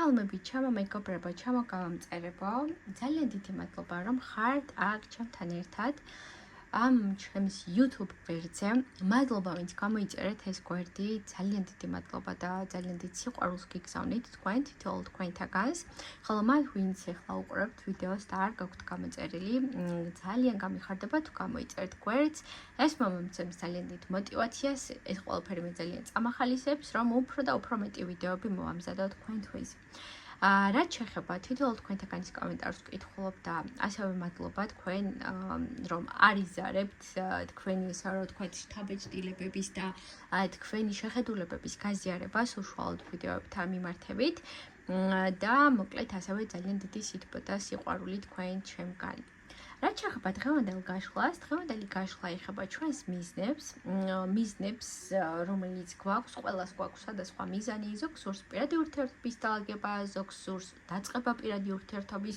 მოგესალმებით, ჩემო მეგობრებო, ჩემო გამომწერებო. ძალიან დიდი მადლობა, რომ ხართ აქ ჩემთან ერთად ამ ჩემს YouTube გვერდზე. მადლობა, ვინც გამოიწერეთ ეს გვერდი. ძალიან დიდი მადლობა და ძალიან დიდ სიყვარულს გიგზავნით თქვენ თითოეულ თქვენთაგანს. ხოლო მათ, ვინც ახლა უყურებთ ვიდეოს და არ გაქვთ გამოწერილი, ძალიან გამიხარდება თუ გამოიწერეთ გვერდს. ეს მომცემს ძალიან დიდ მოტივაციას. ეს ყველაფერი მე ძალიან წამახალისებს, რომ უფრო და უფრო მეტი ვიდეოები მოვამზადო თქვენთვის. რაც შეეხება თითოეულ თქვენთაგანის კომენტარს ვკითხულობ და ასევე მადლობა თქვენ რომ არიზარებთ თქვენი ისე რომ თქვენ შთაბეჭდილებების და თქვენი შეხედულებების გაზიარებას უშუალოდ ვიდეოებთან მიმართებით და მოკლედ ასევე ძალიან დიდი სითბო და სიყვარული თქვენ ჩემგან. რაც შეეხება დღევანდელ გაშლას, დღევანდელი გაშლა ეხება ჩვენს მიზნებს, რომელიც გვაქვს, ყველას გვაქვს სხვადასხვა მიზანი, ზოგს სურს პირადი ურთიერთობის დაალგება, ზოგს სურს დაწყება პირადი ურთიერთობის,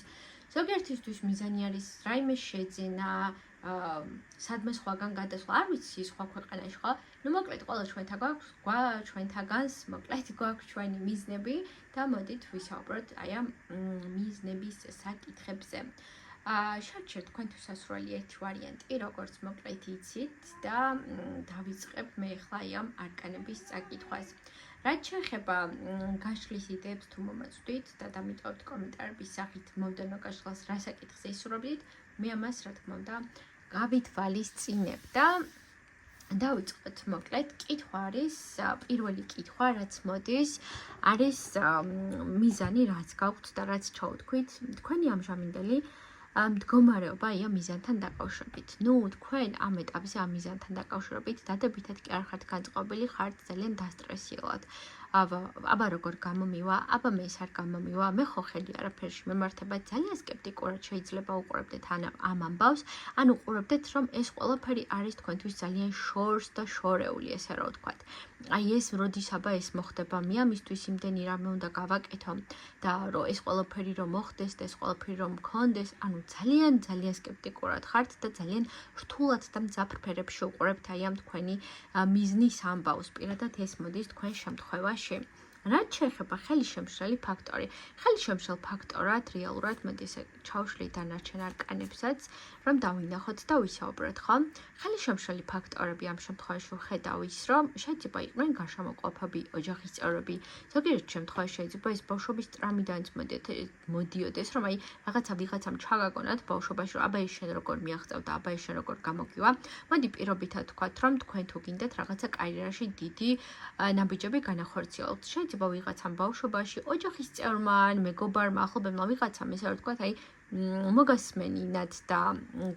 ზოგიერთისთვის მიზანი არის რაიმე შეძენა, სადმე სხვაგან გადასვლა, არ ვიცი სხვა ქვეყანაში ხო? ნუ მოკლედ ყველა ჩვენთაგანს მოკლედ გვაქვს ჩვენი მიზნები და მოდით ვისაუბროთ აი ამ მიზნების საკითხებზე. შევჩერდ თქვენთვის სასურველი ერთი ვარიანტი, როგორც მოკლედ იცით და დავიწყებ მე ახლა ამ არკანების წაკითხვას. რაც შეეხება გაშლის იდეებს თუ მომაწვდით და დამიტოვებთ კომენტარების სახით მომდევნო გაშლას რა საკითხს ისურვებდით, მე ამას რა თქმა უნდა გავითვალისწინებ და დავიწყოთ მოკლედ. კითხვა არის, პირველი კითხვა რაც მოდის, არის მიზანი რაც გაქვთ და რაც ჩაუთქვით თქვენი ამჟამინდელი მდგომარეობა ამ მიზანთან დაკავშირებით. ნუ თქვენ ამ ეტაპზე ამ მიზანთან დაკავშირებით დადებითად კი არ ხართ განწყობილი, ხართ ძალიან დასტრესილად. აბა როგორ გამომივა, აბა მე ეს არ გამომივა, მე ხო ხედი არაფერში მემართება, ძალიან სკეპტიკურად შეიძლება უყურებდეთ ამ ამბავს, ან უყურებდეთ რომ ეს ყველაფერი არის თქვენთვის ძალიან შორს და შორეული, ესე რა ვთქვათ. აი ეს როდის აბა ეს მოხდება, მე ამისთვის იმდენი რამე უნდა გავაკეთო და რომ ეს ყველაფერი რომ მოხდეს და ეს ყველაფერი რომ მქონდეს, ანუ ძალიან სკეპტიკურად ხართ და ძალიან რთულად და მძაფრ ფერებში უყურებთ აი ამ თქვენი მიზნის ამბავს. პირადად ეს მოდის თქვენ შემთხვევაში. რაც შეეხება ხელისშემშლელი ფაქტორი. ხელისშემშლელ ფაქტორად რეალურად მოდი ესე ჩავშლით დანარჩენ არკანებსაც, რომ დავინახოთ და ვისაუბროთ, ხო? ხელისშემშლელი ფაქტორები ამ შემთხვევაში ვხედავ ის, რომ შეიძლება იყვნენ გარშემოყოფები, ოჯახის წევრები. ზოგიერთ შემთხვევაში შეიძლება ეს ბავშვობის ტრამიდანაც მოდიოდეს, რომ აი ვიღაცამ ჩაგაგონათ ბავშვობაში, რომ აბა ეს შენ როგორ მიაღწევ და აბა ეს შენ როგორ გამოგივა. მოდი პირობითად ვთქვათ, რომ თქვენ თუ გინდათ რაღაცა კარიერაში დიდი ნაბიჯები განახორციელოთ. შეიძლება ვიღაცამ ბავშვობაში, ოჯახის წევრმა, მეგობარმა, ახლობელმა ვიღაცამ ესე რა ვთქვათ, აი მოგასმენინათ და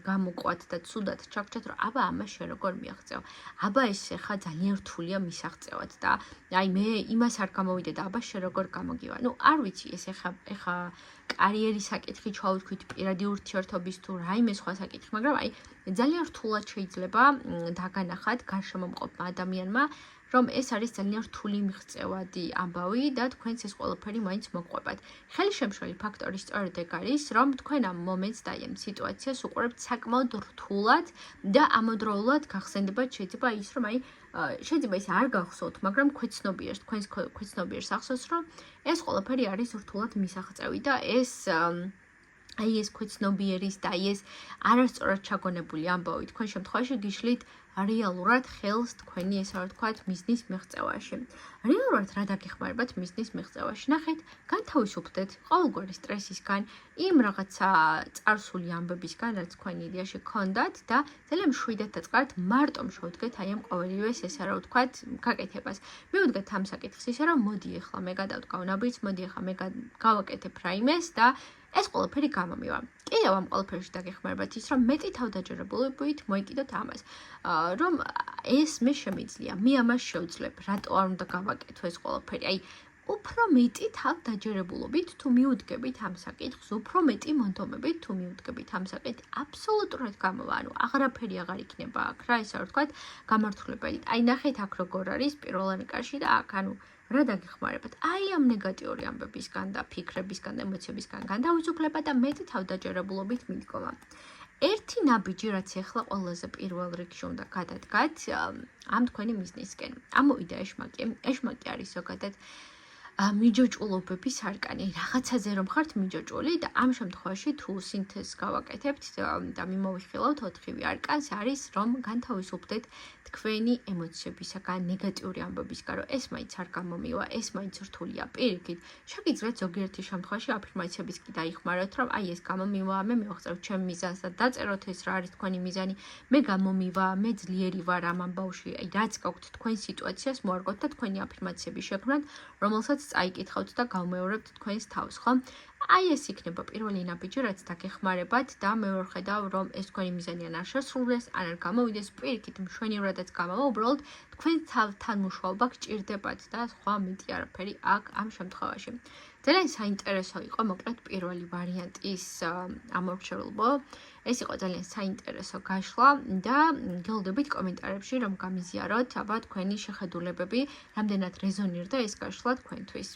გამოყვათ და ცუდად ჩაგჭათ, რომ აბა ამას შენ როგორ მიაღწევ. აბა ეს ხა ძალიან რთულია მისაღწევად და აი მე იმას არ გამოვიდე და აბა შენ როგორ გამოგივა. ნუ არ ვიცი ეს ხა კარიერის საკითხი ჩავთქვით, პირადი ურთიერთობის თუ რაიმე სხვა საკითხი, მაგრამ აი ძალიან რთულად შეიძლება დაგანახათ გარშემომყოფმა ადამიანმა, რომ ეს არის ძალიან რთული მიღწევადი ამბავი და თქვენს ეს ყველაფერი მაინც მოგყვებათ. ხელისშემშლელი ფაქტორი სწორედ ეგ არის, რომ თქვენ ამ მომენტს და ამ სიტუაციას უყურებთ საკმაოდ რთულად და ამავდროულად გახსენდებათ შეიძლება ის, რომ აი შეიძლება ის არ გახსოვთ, მაგრამ თქვენს ქვეცნობიერს ახსოვს, რომ ეს ყველაფერი არის რთულად მისაღწევი და ეს აი ეს ქვეცნობიერის და აი ეს არასწორად ჩაგონებული ამბავი თქვენ შემთხვევაში გიშლით რეალურად ხელს თქვენი ესე რა ვთქვათ მიზნის მიღწევაში. რეალურად რა დაგეხმარებათ მიზნის მიღწევაში? ნახეთ, განთავისუფლდეთ ყოველგვარი სტრესისგან, იმ რაღაცა წარსული ამბებისგან, რაც თქვენი იდეაში გქონდათ და ძალიან მშვიდად დაწყართ მარტომ შევდგეთ აი ამ ყოველივეს ესე რა ვთქვათ გაკეთებას. მივუდგეთ ამ საკითხს ისე რომ მოდი ახლა მე გადავდგავ ნაბიჯს, მოდი ახლა მე გავაკეთებ რაიმეს და ეს ყველაფერი გამომივა. კიდევ ამ ყველაფერში დაგეხმარებათ ის, რომ მეტი თავდაჯერებულობით მოიკიდოთ ამას, რომ ეს მე შემიძლია, მე ამას შევძლებ, რატო არ უნდა გავაკეთო ეს ყველაფერი. აი, უფრო მეტი თავდაჯერებულობით თუ მიუდგებით ამ საკითხს, უფრო მეტი მონდომებით თუ მიუდგებით ამ საკითხს, აბსოლუტურად გამოვა, ანუ აღარაფერი აღარ იქნება აქ რა, ესე რა ვთქვათ, გამართულებელი. აი, ნახეთ აქ როგორ არის პირველ რიგში და აქ, ანუ რა დაგეხმარებათ? აი ამ ნეგატიური ამბებისგან და ფიქრებისგან და ემოციებისგან განთავისუფლება და მეტი თავდაჯერებულობით მიდგომა. ერთი ნაბიჯი, რაც ახლა ყველაზე პირველ რიგში უნდა გადადგათ ამ თქვენი მიზნისკენ. ამოვიდა ეშმაკი არის ზოგადად მიჯოჭულობების არკანი, რაღაცაზე რომ ხართ მიჯოჭული და ამ შემთხვევაში თუ სინთეზს გავაკეთებთ და მიმოვიხილავთ 4-ვე არკანს, არის რომ განთავისუფლდეთ თქვენი ემოციებისაგან, ნეგატიური ამბებისგან, რომ ეს მაინც არ გამომივა, ეს მაინც რთულია. პირიქით, შეგიძლიათ ზოგიერთი შემთხვევაში აფირმაციების კი დაიხმაროთ, რომ აი ეს გამომივა, მე მივახწევ ჩემ მიზანს და დაწეროთ ეს რა არის თქვენი მიზანი, მე გამომივა, მე ძლიერი ვარ ამ ამბავში, აი რაც გაქვთ თქვენ სიტუაციას მოარგოთ და თქვენი აფირმაციები შექმნათ, რომელსაც წაიკითხავთ და გავმეორებთ თქვენს თავს, ხო? აი ეს იქნება პირველი ნაბიჯი, რაც დაგეხმარებათ და მე ვერ ხედავ, რომ ეს თქვენი მიზანი არ შესრულდეს, ან არ გამოვიდეს, პირიქით მშვენიერადაც გამოვა, უბრალოდ თქვენ თავთან მუშაობა გჭირდებათ და სხვა მეტი არაფერი აქ ამ შემთხვევაში. ძალიან საინტერესო იყო, მოკლედ პირველი ვარიანტის ამორჩეულობა. ეს იყო ძალიან საინტერესო გაშლა და გელოდებით კომენტარებში, რომ გამიზიაროთ, აბა თქვენი შეხედულებები, რამდენად რეზონირდა ეს გაშლა თქვენთვის.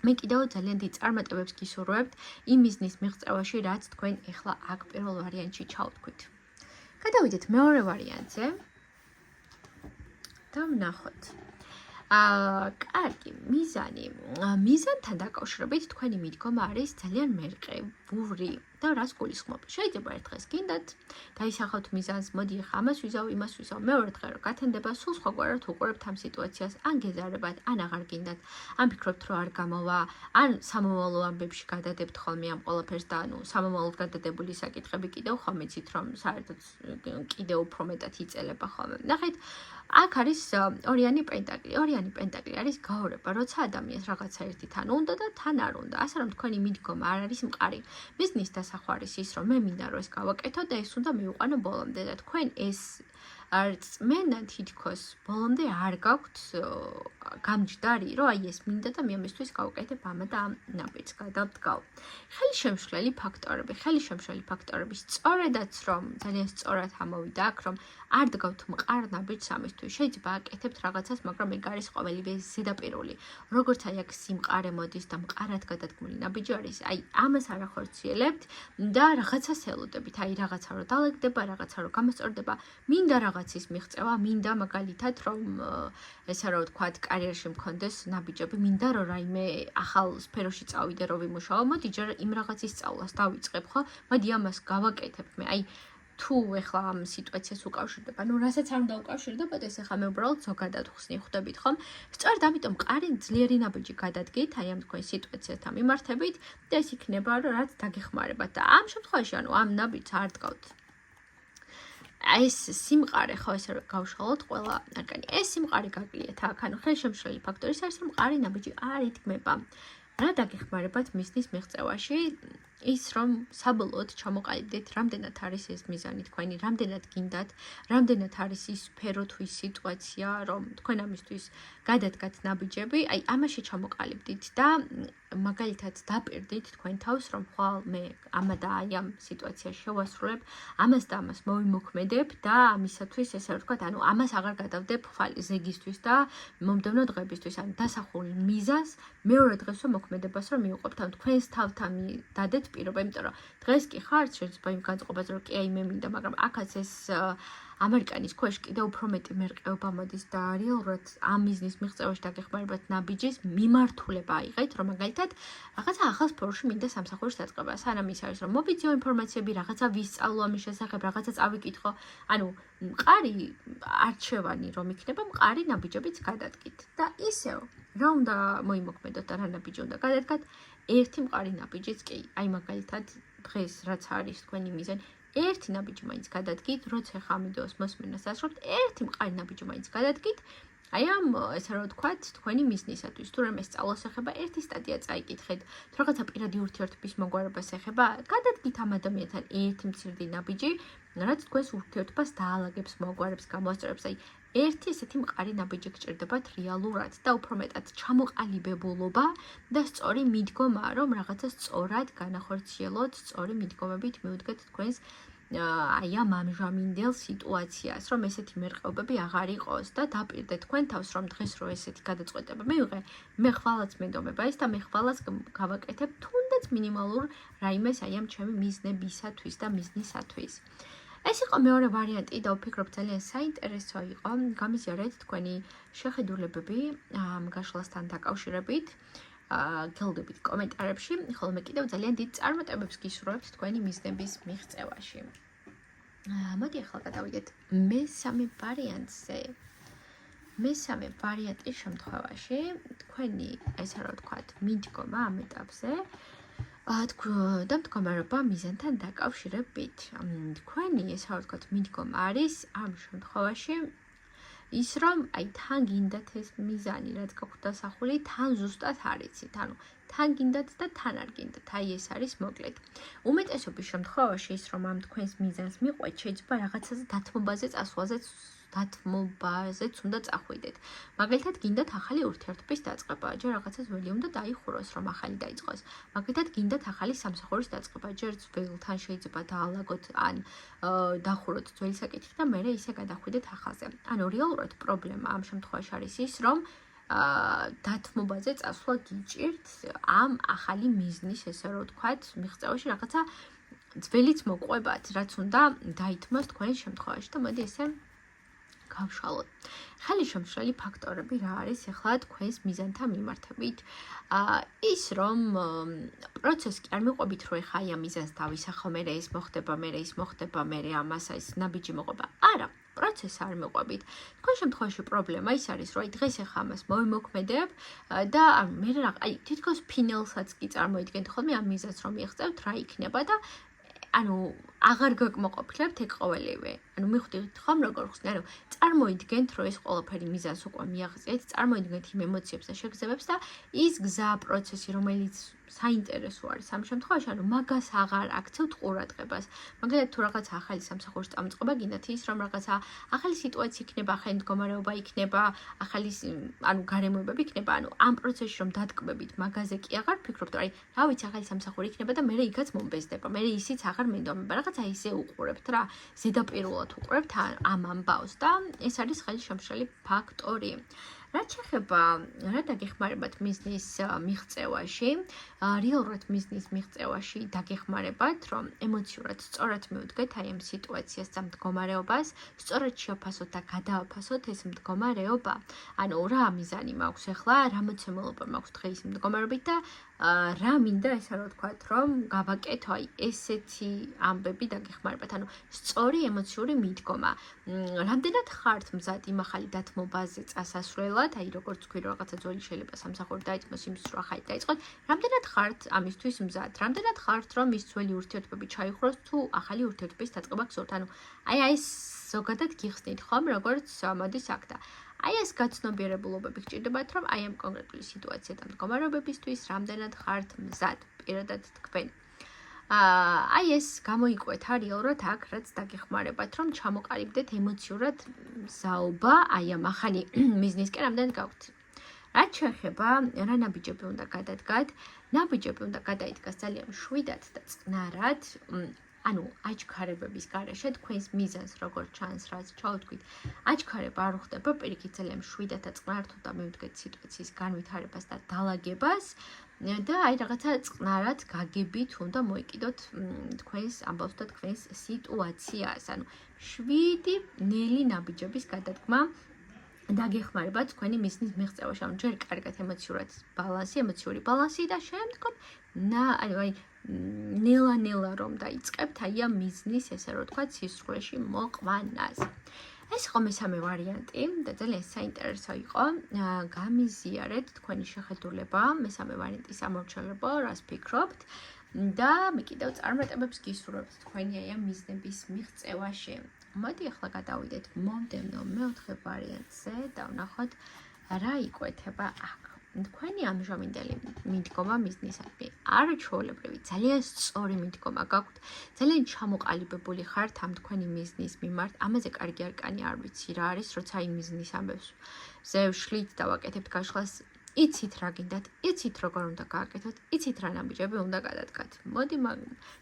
მე კიდევ ძალიან დიდ წარმატებებს გისურვებთ იმ მიზნის მიღწევაში, რაც თქვენ ეხლა აქ პირველ ვარიანტში ჩავთქვით. გადავიდეთ მეორე ვარიანტზე და ვნახოთ. კარგი, მიზანი. მიზანთან დაკავშირებით თქვენი მიდგომა არის ძალიან მერყევური და რას გულისხმობ? შეიძლება ერთ დღეს გინდათ დაისახავთ მიზანს, მოდი ახლა ამას ვიზავ, იმას ვიზავ, მეორე დღე რომ გათენდება, სულ სხვაგვარად უყურებთ ამ სიტუაციას, ან გეზარებათ, ან აღარ გინდათ, ან ფიქრობთ, რომ არ გამოვა, ან სამომავლო ამბებში გადადებთ ხოლმე ამ ყველაფერს და სამომავლოდ გადადებული საკითხები კიდევ ხომ იცით, რომ საერთოდ კიდევ უფრო მეტად იწელება ხოლმე. ნახეთ, აქ არის ორიანი პენტაკლი. ორიანი პენტაკლი არის გაორება, როცა ადამიანს რაღაცა ერთი თან უნდა და თან არ უნდა. ასე რომ თქვენი მიდგომა არ არის მყარი. მიზნის დასახვა არის ის, რომ მე მინდა რომ ეს გავაკეთო და ეს უნდა მივიყვანო ბოლომდე და თქვენ ეს რწმენა თითქოს ბოლომდე არ გაქვთ გამჯდარი, რომ აი ეს მინდა და მე ამისთვის გავაკეთებ ამა და ამ ნაბიჯს გადავდგავ. ხელშემშლელი ფაქტორები სწორედაც რომ ძალიან სწორად ამოვიდა აქ, რომ არ დგავთ მყარ ნაბიჯს ამისთვის. შეიძლება აკეთებთ რაღაცას, მაგრამ ეგ არის ყოველივე ზედაპირული. როგორც აი აქ სიმყარე მოდის და მყარად გადადგმული ნაბიჯი არის, აი ამას არ ახორციელებთ და რაღაცას ელოდებით. აი რაღაცა რომ დაალეგდება, რაღაცა რომ გამოსწორდება, მინდა რაღაცის მიღწევა, მინდა მაგალითად რომ ესა რა ვთქვათ, კარიერში მქონდეს ნაბიჯები, მინდა რომ რაიმე ახალ სფეროში წავიდე, რომ ვიმუშაო, მოდი ჯერ იმ რაღაცის სწავლას დავიწყებ, ხო? მოდი ამას გავაკეთებ მე. აი თუ ეხლა ამ სიტუაციას უკავშირდება, ну რასაც არ უნდა უკავშირდებოდეს, ეს ეხლა მე უბრალოდ ზოგადად ხსნი, ხვდებით ხომ? სწორედ ამიტომ მყარი ძლიერი ნაბიჯი გადადგით, აი ამ თქვენ სიტუაციასთან მიმართებით და ეს იქნება, რომ რაც დაგეხმარებათ და ამ შემთხვევაში, ანუ ამ ნაბიჯს არ დგავთ. ეს სიმყარე ხო ესე რომ გავშალოთ ყველა არკანი. ეს სიმყარე გაგლიათ აქ, ანუ ხელშემშლელი ფაქტორის არის, რომ მყარი ნაბიჯი არ ითქმება. რა დაგეხმარებათ მიზნის მიღწევაში? ის რომ საბოლოოდ ჩამოყალიბდეთ, რამდენად არის ეს მიზანი თქვენი, რამდენად გინდათ, რამდენად არის ის სფერო თუ ის სიტუაცია, რომ თქვენ ამისთვის გადადგათ ნაბიჯები, აი ამაში ჩამოყალიბდით და მაგალითად დაპირდით თქვენ თავს, რომ ხვალ მე ამა და აი ამ სიტუაციას შევასრულებ, ამას და ამას მოვიმოქმედებ და ამისათვის ესე ვთქვათ, ანუ ამას აღარ გადავდებ ზეგისთვის და მომდევნო დღეებისთვის, ანუ დასახულ მიზანს მეორე დღესვე მოქმედებას რომ მივუყვებთ, ანუ თქვენს თავთან დადეთ პირობა, იმიტომ რომ დღეს კი ხართ, შეიძლება იმ განწყობაზე რომ კი აი მე მინდა, მაგრამ აქაც ეს ამერიკანის ქვეშ კიდევ უფრო მეტი მერყეობა მოდის და რეალურად ამ მიზნის მიღწევაში დაგეხმარებათ ნაბიჯის მიმართულება აიღეთ, რომ მაგალითად რაღაცა ახალ სფეროში მინდა სამსახურის დაწყება. სანამ ის არის რომ მოვიძიო ინფორმაციები, რაღაცა ვისწავლო ამის შესახებ, რაღაცა წავიკითხო, ანუ მყარი არჩევანი რომ იქნება, მყარი ნაბიჯებიც გადადგით. და ისევ რა უნდა მოიმოქმედოთ და რა ნაბიჯი უნდა გადადგათ, ერთი მყარი ნაბიჯიც კი, აი მაგალითად დღეს რაც არის თქვენი მიზანი, ერთი ნაბიჯი მაინც გადადგით, როცა ხა ამ ვიდეოს მოსმენას ასრულებთ, ერთი მყარი ნაბიჯი მაინც გადადგით, აი ამ ესე რა ვთქვათ, თქვენი მიზნისათვის, თუ რამე სწავლას ეხება, ერთი სტატია წაიკითხეთ, თუ რაღაცა პირადი ურთიერთობის მოგვარებას ეხება, გადადგით ამ ადამიანთან ერთი მცირედი ნაბიჯი, რაც თქვენს ურთიერთობას დაალაგებს, მოგვარებს, გამოასწორებს, აი ერთი ესეთი მყარი ნაბიჯი გჭირდებათ რეალურად და უფრო მეტად ჩამოყალიბებულობა და სწორი მიდგომა, რომ რაღაცა სწორად განახორციელოთ, სწორი მიდგომებით მივუდგეთ თქვენს აი ამ ამჟამინდელ სიტუაციას, რომ ესეთი მერყეობები აღარ იყოს და დაპირდეთ თქვენ თავს, რომ დღეს რო ესეთი გადაწყვეტება მივიღე, მე ხვალაც მენდომება ეს და მე ხვალაც გავაკეთებ თუნდაც მინიმალურ რაიმეს აი ამ ჩემი მიზნებისათვის და მიზნისათვის. ეს იყო მეორე ვარიანტი და ვფიქრობ ძალიან საინტერესო იყო გამიზიარეთ თქვენი შეხედულებები ამ გაშლასთან დაკავშირებით. გელოდებით კომენტარებში, ხოლო მე კიდევ ძალიან დიდ წარმატებებს გისურვებთ თქვენი მიზნების მიღწევაში. მოდი ახლა გადავიდეთ მესამე ვარიანტზე. მესამე ვარიანტის შემთხვევაში თქვენი ესე რა ვთქვათ, მიდგომა ამ ეტაპზე და მდგომარეობა მიზანთან დაკავშირებით. თქვენი ესე რა ვთქვათ, მიდგომა არის ამ შემთხვევაში ის რომ აი თან გინდათ ეს მიზანი რაც გაქვთ დასახული თან ზუსტად არიცით ანუ თან გინდათ და თან არ გინდათ აი ეს არის მოკლედ უმეტესობის შემთხვევაში ის რომ ამ თქვენს მიზანს მიყვეთ შეიძლება რაღაცაზე დათმობაზეც უნდა წახვიდეთ მაგალითად გინდათ ახალი ურთიერთობის დაწყება ჯერ რაღაცას ველი უნდა დაიხუროს რომ ახალი დაიწყოს მაგალითად გინდათ ახალი სამსახურის დაწყება ჯერ ძველთან შეიძლება დაალაგოთ ან დახუროთ ძველი საკითხი და მერე ისე გადახვიდეთ ახალზე ანუ რეალურად პრობლემა ამ შემთხვევაში არის ის რომ დათმობაზე წასვლა გიჭირთ ამ ახალი მიზნის ესე რომ ვთქვათ მიღწევაში რაღაცა ძველიც მოყვებათ რაც უნდა დაითმოს თქვენ შემთხვევაში და მოდი ესე გავშალოთ. ხელისშემშლელი ფაქტორები რა არის ახლა თქვენს მიზანთან მიმართებით? ის რომ პროცესი კი არ მიყვებით რომ ხა აი ამ მიზანს დავისახო, მე ეს მოხდება, მე ის მოხდება, მე ამას ის ნაბიჯი მოყვება. არა, პროცესი არ მიყვებით. თქვენ შემთხვევაში პრობლემა ის არის რომ აი დღეს ხა ამას მოვიმოქმედებ და მე რა აი თითქოს ფინალსაც კი წარმოიდგენთ ხოლმე ამ მიზანს რომ მიიღწევთ რა იქნება და ანუ აღარ გაკმოყოფილებთ ეგ ყოველივე. ანუ მიხვდით ხომ როგორ ხსნი, ანუ წარმოიდგენთ რომ ეს ყველაფერი მიზანს უკვე მიაღწიეთ, წარმოიდგენთ იმ ემოციებს და შეგრძნებებს და ის გზა პროცესი რომელიც საინტერესო არის ამ შემთხვევაში, ანუ მაგას აღარ აქცევთ ყურადღებას. მაგალითად თუ რაღაცა ახალი სამსახურის წამოწყება გინდათ ის რომ რაღაცა ახალი სიტუაცია იქნება, ახალი მდგომარეობა იქნება, ახალი ანუ გარემოებები იქნება, ანუ ამ პროცესში რომ დატკბებით მაგაზე კი აღარ ფიქრობთ, აი რა ვიცი ახალი სამსახური იქნება და მე იქაც მომბეზდება, მე ისიც აღარ მენდომება, რაღაცა ისე უყურებთ რა, ზედაპირულად უყურებთ ამ ამბავს და ეს არის ხელისშემშლელი ფაქტორი. რაც შეეხება რა დაგეხმარებათ მიზნის მიღწევაში, რეალურად მიზნის მიღწევაში დაგეხმარებათ, რომ ემოციურად სწორად მივდგეთ აი ამ სიტუაციას და მდგომარეობას, სწორად შეაფასოთ და გადააფასოთ ეს მდგომარეობა. ანუ რა მიზანი მაქვს ახლა, რა მოცემულობა მაქვს დღეის მდგომარეობით და რა მინდა ესე რა ვთქვათ, რომ გავაკეთო აი ესეთი ამბები დაგეხმარებათ. ანუ სწორი ემოციური მიდგომა. რამდენად ხართ მზად იმ ახალი დათმობაზე წასასვლელად, აი როგორც თქვი რაღაცა ძველი შეიძლება სამსახური დაიწყოს იმის რომ ახალი დაიწყოთ, რამდენად ხართ ამისთვის მზად? რამდენად ხართ რომ ის ძველი ურთიერთობები ჩაიხროს თუ ახალი ურთიერთობის დაწყება გსურთ? ანუ აი ეს ზოგადად გიხსნით ხომ როგორც მოდის აქ და აი ეს გაცნობიერებულობები გჭირდებათ რომ აი ამ კონკრეტული სიტუაცია და მდგომარეობებისთვის რამდენად ხართ მზად პირადად თქვენ. აი ეს გამოიკვეთ რეალურად აქ რაც დაგეხმარებათ რომ ჩამოყალიბდეთ ემოციურად მზაობა აი ამ ახალი მიზნისკენ რამდენად გაქვთ. რაც შეეხება რა ნაბიჯები უნდა გადადგათ, ნაბიჯები უნდა გადაიდგას ძალიან მშვიდად და წყნარად, ანუ აჩქარებების გარეშე თქვენს მიზანს როგორც ჩანს რაც ჩავთქვით, აჩქარება არ ხდება პირიქით ძალიან მშვიდად და წყნარად და მივდგეთ სიტუაციის განვითარებას და დალაგებას და აი რაღაცა წყნარად გაგებით უნდა მოიკიდოთ თქვენს ამბავს და თქვენს სიტუაციას, ანუ შვიდი ნელი ნაბიჯების გადადგმა დაგეხმარებათ თქვენი მიზნის მიღწევაში, ანუ ჯერ კარგად ემოციური ბალანსი და შემდგომ ანუ აი ნელა რომ დაიწყებთ აი ამ მიზნის ესე რომ ვთქვათ სისრულეში მოყვანას. ეს იყო მესამე ვარიანტი და ძალიან საინტერესო იყო. გამიზიარეთ თქვენი შეხედულება მესამე ვარიანტის ამორჩელებო, რას ფიქრობთ და მე კიდევ წარმატებებს გისურვებთ თქვენი აი ამ მიზნების მიღწევაში. მოდი ახლა გადავიდეთ მომდევნო მეოთხე ვარიანტზე და ვნახოთ რა იკვეთება აქ. თქვენი ამჟამინდელი მიდგომა მიზნისადმი არაჩვეულებრივი, ძალიან სწორი მიდგომა გაქვთ, ძალიან ჩამოყალიბებული ხართ ამ თქვენი მიზნის მიმართ, ამაზე კარგი არკანი არ ვიცი რა არის, როცა იმ მიზნის ამბებს ვშლით და ვაკეთებთ გაშლას, იცით რა გინდათ, იცით როგორ უნდა გააკეთოთ, იცით რა ნაბიჯები უნდა გადადგათ. მოდი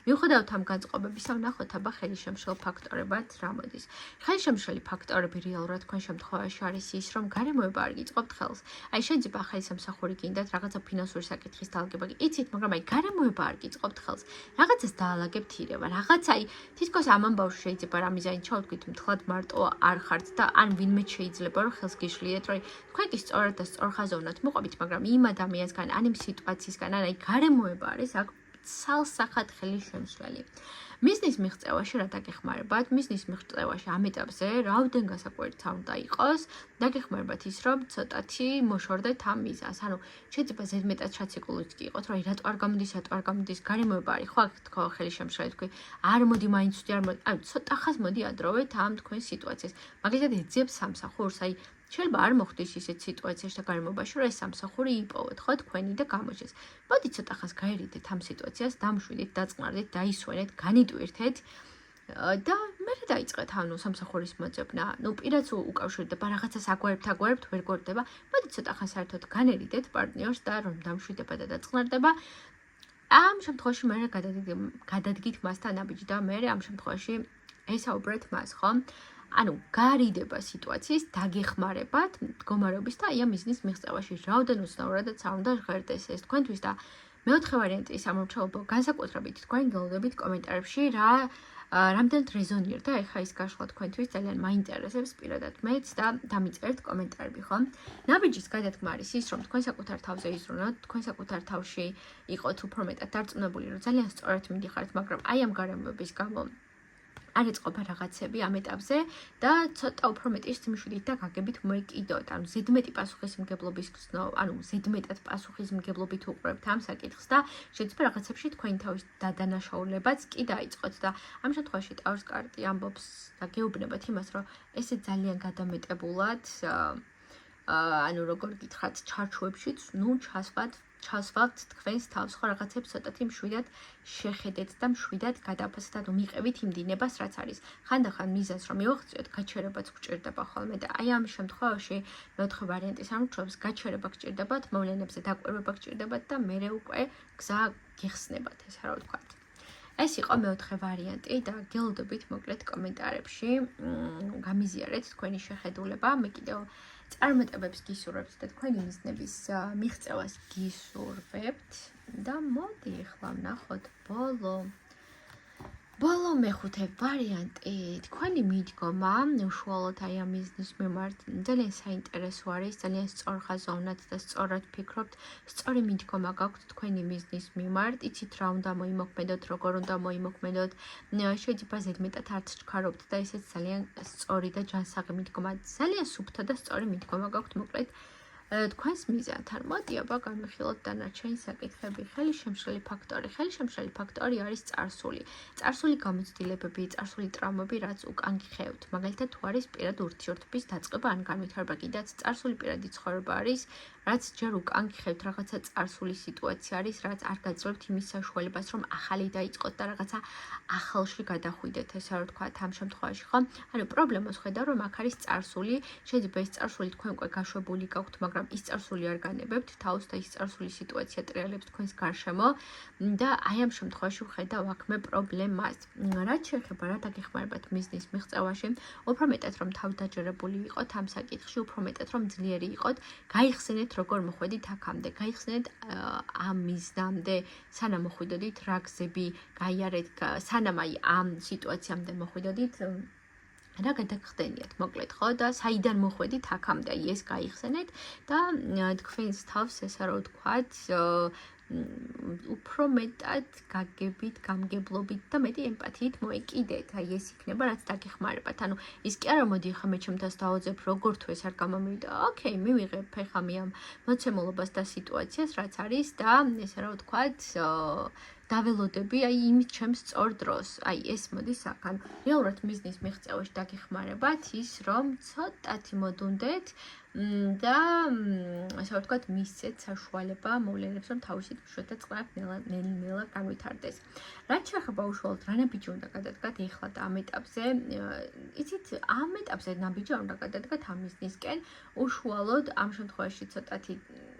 მიუხედავად ამ განწყობებისა, ვნახოთ აბა ხელისშემშელ ფაქტორებად რა მოდის. ხელისშემშელი ფაქტორები რეალურად თქვენ შემთხვევაში არის ის, რომ გარემოება არ გიწყობთ ხელს. აი შეიძლება ახალი სამსახური გინდათ, რაღაცა ფინანსური საკითხის დაალგება, იცით, მაგრამ აი გარემოება არ გიწყობთ ხელს. რაღაცას დაალაგებთ ირება, რაღაცა აი თითქოს ამ ამბავში შეიძლება რამე ზაინ ჩავთქვით, მთლად მარტო არ ხართ და ან ვინმე შეიძლება რომ ხელს გიშლიეთ, რომ თქვენ კი სწორად და სწორხაზოვნად მოყვებით, მაგრამ იმ ადამიანსგან, ან იმ სიტუაციისგან, ან აი გარემოება არის აქ ცალსახად ხელისშემშლელი. მიზნის მიღწევაში რა დაგეხმარებათ? მიზნის მიღწევაში ამ ეტაპზე რაოდენ გასაკვირთა უნდა იყოს? დაგეხმარებათ ის, რომ ცოტათი მოშორდეთ ამ მიზანს. ანუ შეიძლება ზედმეტად შაციკლულიც კი იყოთ, რომ რატო არ გამოდის, გარემოება არის, ხო აქ თქო ხელისშემშლელი თქვი, არ მოდი მაინც ვთქვი, არ მოდი, აი ცოტა ხას მოდი ადროვეთ ამ თქვენ სიტუაციას. მაგალითად ეძებს სამსახურს, აი შეიძლება არ მოხდეს ისეთ სიტუაციაში და გარემოებაში, რომ ეს სამსახური იპოვოთ, ხო, თქვენი და გამოჩეს. მოდი ცოტა ხანს გაერიდეთ ამ სიტუაციას, დამშვიდით, დაწყნარდით, დაისვენეთ, განიტვირთეთ და მერე დაიწყეთ ანუ სამსახურის მოძებნა. ნუ პირაც უკავშირდება რაღაცას აგვარებთ, ვერ გვერდება. მოდი ცოტა ხანს საერთოდ განერიდეთ პარტნიორს და რომ დამშვიდება და დაწყნარდება. ამ შემთხვევაში მერე გადადგით მასთან ნაბიჯი და მერე ამ შემთხვევაში ესაუბრეთ მას, ხო? ანუ გარიდება სიტუაციის დაგეხმარებათ მდგომარეობის და აი ამ მიზნის მიღწევაში რაოდენ უცნაურადაც არ უნდა ჟღერდეს ეს თქვენთვის და მეოთხე ვარიანტი სამომრჩევლო განსაკუთრებით თქვენ გელოდებით კომენტარებში რამდენად რეზონირდა ეხა ის გაშლა თქვენთვის ძალიან მაინტერესებს პირადად მეც და დამიწერთ კომენტარები ხო ნაბიჯის გადადგმა არის ის რომ თქვენ საკუთარ თავზე იზრუნოთ თქვენ საკუთარ თავში იყოთ უფრო მეტად დარწმუნებული რომ ძალიან სწორად მიდიხართ მაგრამ აი ამ გარემოების გამო არ ეწყობა რაღაცები ამ ეტაპზე და ცოტა უფრო მეტი სიმშვიდით და გაგებით მოეკიდოთ. ანუ ზედმეტი პასუხისმგებლობის ანუ ზედმეტად პასუხისმგებლობით უყურებთ ამ საკითხს და შეიძლება რაღაცებში თქვენი თავის დადანაშაულებაც კი დაიწყოთ და ამ შემთხვევაში ტავრის კარტი ამბობს და გეუბნებათ იმას, რომ ესე ძალიან გადამეტებულად ანუ როგორ გითხრათ, ჩარჩოებშიც, ნუ ჩასვავთ თქვენს თავს, ხო რაღაცებს ცოტათი მშვიდად შეხედეთ და მშვიდად გადაფასეთ, ანუ მიყევით იმ დინებას, რაც არის. ხანდახან მიზანს რომ მივაღწიოთ, გაჩერებაც გჭირდება ხოლმე და აი ამ შემთხვევაში მეოთხე ვარიანტის ამრჩევს გაჩერება გჭირდებათ, მოვლენებზე დაკვირვება გჭირდებათ და მერე უკვე გზა გიხსნებათ, ესე რა ვთქვათ. ეს იყო მეოთხე ვარიანტი და გელოდებით მოკლედ კომენტარებში გამიზიარეთ თქვენი შეხედულება, მე კიდევ წარმატებებს გისურვებთ და თქვენი მიზნების მიღწევას გისურვებთ და მოდი ახლა ვნახოთ ბოლო მეხუთე ვარიანტი თქვენი მიდგომა უშუალოდ აი ამ მიზნის მიმართ ძალიან საინტერესო არის ძალიან სწორხაზოვნად და სწორად ფიქრობთ სწორი მიდგომა გაქვთ თქვენი მიზნის მიმართ იცით რა უნდა მოიმოქმედოთ როგორ უნდა მოიმოქმედოთ შეიძლება ზედმეტად არც ჩქარობთ და ესეც ძალიან სწორი და ჯანსაღი მიდგომა ძალიან სუფთა და სწორი მიდგომა გაქვთ მოკლედ თქვენს მიზანთან მოდი აბა განვიხილოთ დანარჩენი საკითხები ხელისშემშლელი ფაქტორი არის წარსული გამოცდილებები წარსული ტრაუმები რაც უკან გიხევთ მაგალითად თუ არის პირად ურთიერთობის დაწყება ან განვითარება კიდაც წარსული პირადი ცხოვრება არის რაც ჯერ უკან გიხევთ რაღაცა წარსული სიტუაცია არის რაც არ გაძლევთ იმის საშუალებას რომ ახალი დაიწყოთ და რაღაცა ახალში გადახვიდეთ ესე რა ვთქვათ ამ შემთხვევაში ხო ანუ პრობლემას ხედავ რომ აქ არის წარსული შეიძლება ეს წარსული თქვენ უკვე გაშვებული გაქვთ მაგრამ ის წარსული არ განებებთ თავს და ის წარსული სიტუაცია ტრიალებს თქვენს გარშემო და აი ამ შემთხვევაში ვხედავ აქ მე პრობლემას რაც შეეხება რა დაგეხმარებათ მიზნის მიღწევაში უფრო მეტად რომ თავდაჯერებული იყოთ ამ საკითხში უფრო მეტად რომ ძლიერი იყოთ გაიხსენეთ როგორ მოხვედით აქამდე გაიხსენეთ ამ მიზნამდე სანამ მოხვიდოდით რა გზები გაიარეთ სანამ აი ამ სიტუაციამდე მოხვიდოდით რა გადაგხდენიათ მოკლედ ხო და საიდან მოხვედით აქამდე აი ეს გაიხსენეთ და თქვენს თავს ესა რა ვთქვათ უფრო მეტად გაგებით, გამგებლობით და მეტი ემპათიით მოეკიდეთ. აი ეს იქნება რაც დაგეხმარებათ. ანუ ის კი არა მოდი ხა მე ჩემთას დავაძებ როგორ თუ ეს არ გამომივიდა. ოკეი, მივიღებ ფეხამი ამ მოცემულობას და სიტუაციას რაც არის და ესე რა ვთქვათ დაველოდები აი იმით ჩემს სწორ დროს. აი ეს მოდის აქ. ანუ რეალურად მიზნის მიღწევაში დაგეხმარებათ ის რომ ცოტათი მოდუნდეთ და ასე ვთქვათ, მისცეთ საშუალება მოვლენებს, რომ თავისით უშუალოდ და წყნარ ნელ-ნელა განვითარდეს. რაც შეეხება უშუალოდ რა ნაბიჯი უნდა გადადგათ ეხლა და ამ ეტაპზე, იცით, ამ ეტაპზე ნაბიჯი უნდა გადადგათ ამ მიზნისკენ, უშუალოდ ამ შემთხვევაში ცოტათი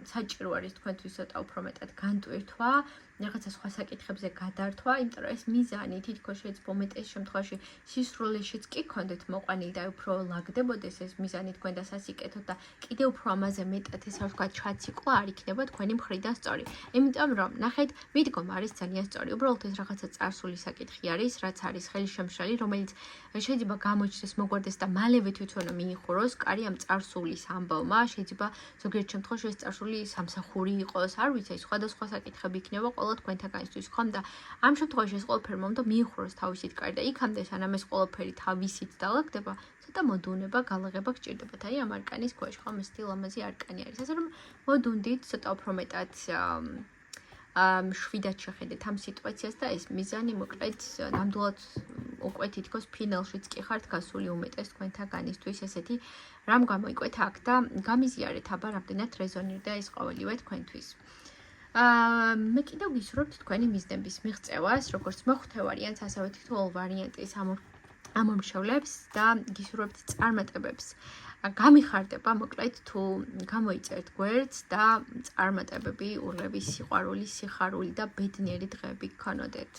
საჭირო არის თქვენთვის ცოტა უფრო მეტად განტვირთვა, რაღაცა სხვა საკითხებზე გადართვა, იმიტომ რომ ეს მიზანი თითქოს შეიძლება უმეტეს შემთხვევაში სისრულეშიც კი გქონდეთ მოყვანილი და უფრო ლაგდებოდეს ეს მიზანი თქვენ და სასიკეთოდ და კიდევ უფრო ამაზე მეტად ესე ვთქვათ ჩაციკლა არ იქნება თქვენი მხრიდან სწორი. იმიტომ რომ ნახეთ, მიდგომ არის ძალიან სწორი. უბრალოდ ეს რაღაცა წარსული საკითხი არის, რაც არის ხელშემშალი, რომელიც შეიძლება გამოჩნდეს, მოგვარდეს და მალევე თვითონ მიიხუროს კარი ამ წარსულის ამბავმა, შეიძლება ზოგიერთ შემთხვევაში ეს წარსული სამსახური იყოს, არ ვიცი, სხვადასხვა საკითხები იქნება ყველა თქვენთაგანისთვის, ხომ და ამ შემთხვევაში ეს ყველაფერი მომდო მიიხუროს თავისით კარი და იქამდე სანამ ეს ყველაფერი თავისით დალაგდება, ცოტა მოდუნება, გალაღება გჭირდებათ. აი ამ არკანის ქვეშ, ხომ ეს ლამაზი არკანი არის. ასე რომ მოდუნდით ცოტა უფრო მეტად შვიდად შეხედეთ ამ სიტუაციას და ეს მიზანი მოკლედ ნამდვილად უკვე თითქოს ფინალშიც კი ხართ გასული უმეტეს თქვენთაგანისთვის ესეთი რამ გამოიკვეთა აქ და გამიზიარეთ აბა რამდენად რეზონირდა ეს ყოველივე თქვენთვის. მე კიდევ გისურვებთ თქვენი მიზნების მიღწევას, როგორც მოხვდე ვარიანტს, ასევე თითოეულ ვარიანტის ამომრჩევლებს და გისურვებთ წარმატებებს. გამიხარდება მოკლედ თუ გამოიწერთ გვერდს და წარმატებები, ურღების სიყვარული, სიხარული და ბედნიერი დღეები გქონოდეთ.